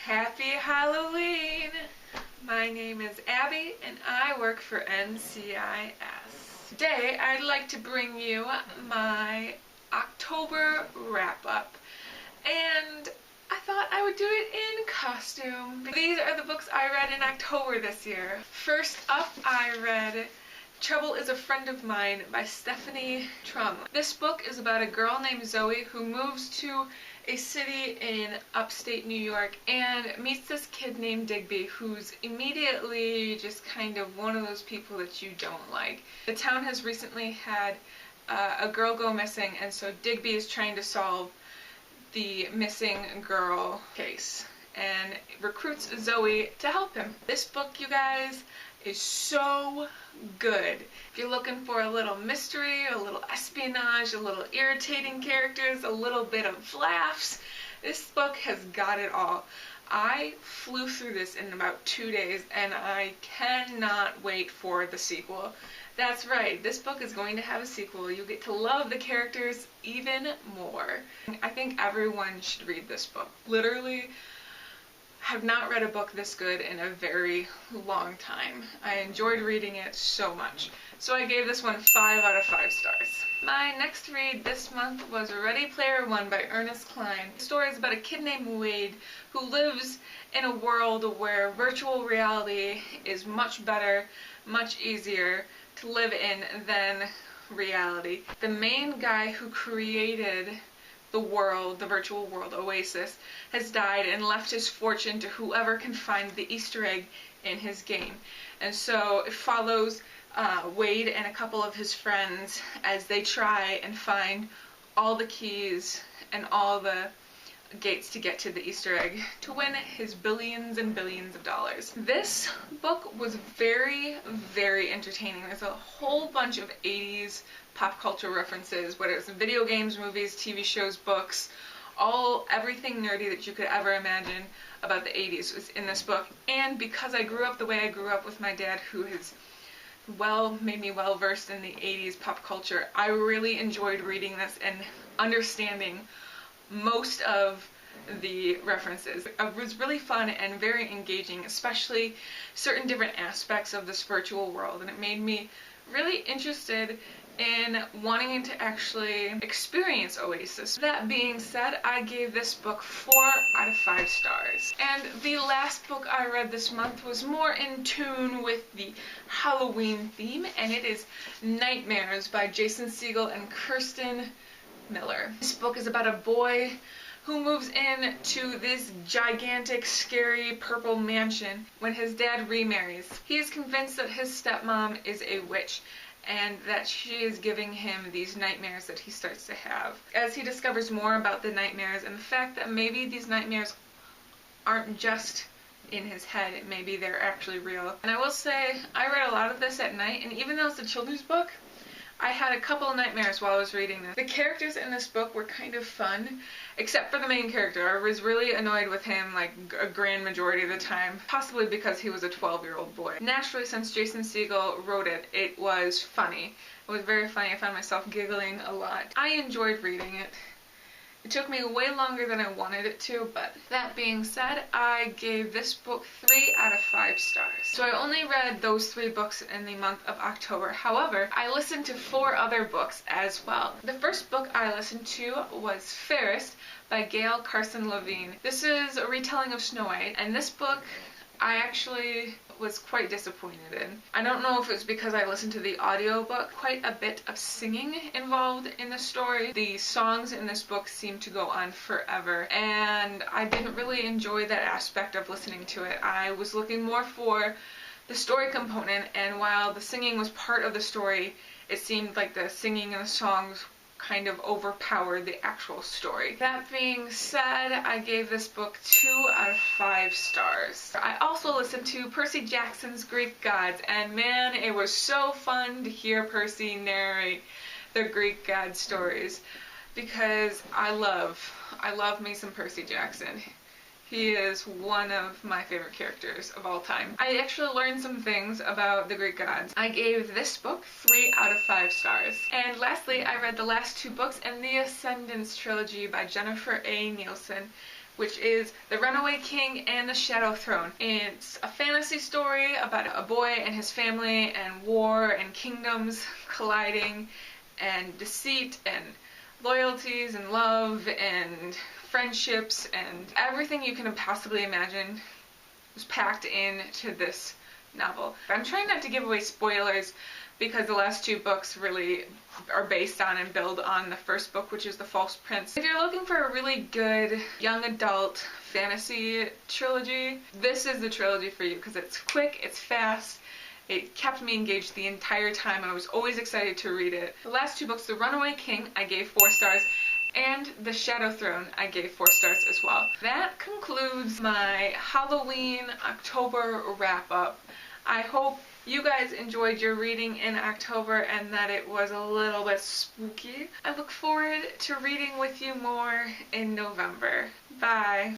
Happy Halloween! My name is Abby and I work for NCIS. Today I'd like to bring you my October wrap-up, and I thought I would do it in costume. These are the books I read in October this year. First up, I read Trouble is a Friend of Mine by Stephanie Trum. This book is about a girl named Zoe who moves to a city in upstate New York and meets this kid named Digby, who's immediately just kind of one of those people that you don't like. The town has recently had a girl go missing, and so Digby is trying to solve the missing girl case and recruits Zoe to help him. This book, you guys, is so good. If you're looking for a little mystery, a little espionage, a little irritating characters, a little bit of laughs, this book has got it all. I flew through this in about 2 days and I cannot wait for the sequel. That's right, this book is going to have a sequel. You'll get to love the characters even more. I think everyone should read this book. Literally, have not read a book this good in a very long time. I enjoyed reading it so much. So I gave this one 5 out of 5 stars. My next read this month was Ready Player One by Ernest Cline. The story is about a kid named Wade who lives in a world where virtual reality is much better, much easier to live in than reality. The main guy who created the world, the virtual world, Oasis, has died and left his fortune to whoever can find the Easter egg in his game. And so it follows Wade and a couple of his friends as they try and find all the keys and all the gates to get to the Easter egg to win his billions and billions of dollars. This book was very, very entertaining. There's a whole bunch of 80s pop culture references, whether it's video games, movies, TV shows, books, everything nerdy that you could ever imagine about the 80s was in this book. And because I grew up the way I grew up with my dad, who has made me well versed in the 80s pop culture, I really enjoyed reading this and understanding most of the references. It was really fun and very engaging, especially certain different aspects of this virtual world, and it made me really interested in wanting to actually experience Oasis. That being said, I gave this book 4 out of 5 stars. And the last book I read this month was more in tune with the Halloween theme, and it is Nightmares by Jason Segel and Kirsten Miller. This book is about a boy who moves in to this gigantic, scary purple mansion when his dad remarries. He is convinced that his stepmom is a witch and that she is giving him these nightmares that he starts to have. As he discovers more about the nightmares and the fact that maybe these nightmares aren't just in his head, maybe they're actually real. And I will say, I read a lot of this at night, and even though it's a children's book, I had a couple of nightmares while I was reading this. The characters in this book were kind of fun, except for the main character. I was really annoyed with him like a grand majority of the time, possibly because he was a 12-year-old boy. Naturally, since Jason Segel wrote it, it was funny. It was very funny. I found myself giggling a lot. I enjoyed reading it. It took me way longer than I wanted it to, but that being said, I gave this book 3 out of 5 stars. So I only read those 3 books in the month of October. However, I listened to 4 other books as well. The first book I listened to was Fairest by Gail Carson Levine. This is a retelling of Snow White, and this book I actually was quite disappointed in. I don't know if it's because I listened to the audiobook. Quite a bit of singing involved in the story. The songs in this book seem to go on forever, and I didn't really enjoy that aspect of listening to it. I was looking more for the story component, and while the singing was part of the story, it seemed like the singing and the songs kind of overpowered the actual story. That being said, I gave this book 2 out of 5 stars. I also listened to Percy Jackson's Greek Gods, and man, it was so fun to hear Percy narrate the Greek god stories, because I love me some Percy Jackson. He is one of my favorite characters of all time. I actually learned some things about the Greek gods. I gave this book 3 out of 5 stars. And lastly, I read the last 2 books in the Ascendance Trilogy by Jennifer A. Nielsen. which is The Runaway King and the Shadow Throne. It's a fantasy story about a boy and his family and war and kingdoms colliding and deceit and loyalties and love and friendships and everything you can possibly imagine was packed into this novel. I'm trying not to give away spoilers because the last two books really are based on and build on the first book, which is The False Prince. If you're looking for a really good young adult fantasy trilogy, this is the trilogy for you because it's quick, it's fast, it kept me engaged the entire time and I was always excited to read it. The last two books, The Runaway King, I gave 4 stars, and The Shadow Throne, I gave 4 stars as well. That concludes my Halloween October wrap-up. I hope you guys enjoyed your reading in October and that it was a little bit spooky. I look forward to reading with you more in November. Bye.